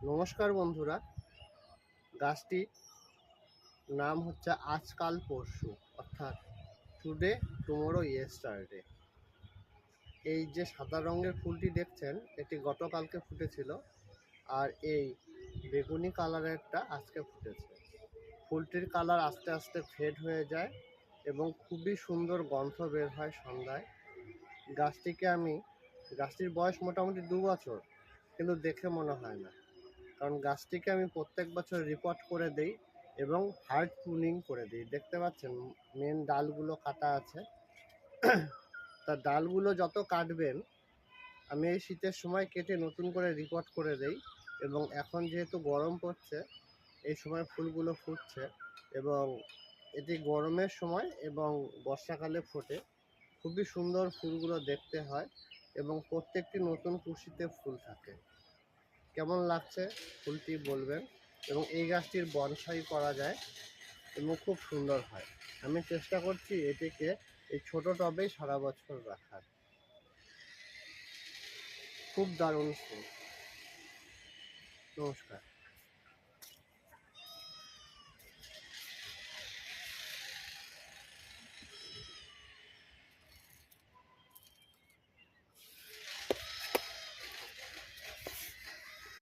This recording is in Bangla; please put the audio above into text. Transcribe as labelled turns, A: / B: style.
A: নমস্কার বন্ধুরা, গাছটি নাম হচ্ছে আজকাল পরশু, অর্থাৎ টুডে টুমোরো ইয়েস্টারডে। এই যে সাদা রঙের ফুলটি দেখছেন, এটি গতকালকে ফুটেছিল, আর এই বেগুনি কালারেরটা আজকে ফুটেছে। ফুলটির কালার আস্তে আস্তে ফেড হয়ে যায় এবং খুবই সুন্দর গন্ধ বের হয় সন্ধ্যায়। গাছটির বয়স মোটামুটি 2 বছর, কিন্তু দেখে মনে হয় না, কারণ গাছটিকে আমি প্রত্যেক বছর রিপোর্ট করে দেই এবং হার্ড প্রুনিং করে দিই। দেখতে পাচ্ছেন মেন ডালগুলো কাটা আছে। তা ডালগুলো যত কাটবেন আমি এই শীতের সময় কেটে নতুন করে রিপোর্ট করে দেই। এবং এখন যেহেতু গরম পড়ছে, এই সময় ফুলগুলো ফুটছে এবং এটি গরমের সময় এবং বর্ষাকালে ফোটে। খুবই সুন্দর ফুলগুলো দেখতে হয় এবং প্রত্যেকটি নতুন কুশিতে ফুল থাকে। কেমন লাগছে ফুলটি বলবেন। এবং এই গাছটির বনসাই করা যায় এবং খুব সুন্দর হয়। আমি চেষ্টা করছি এটিকে এই ছোট টবেই সারা বছর রাখার। খুব দারুণ ফুল। নমস্কার।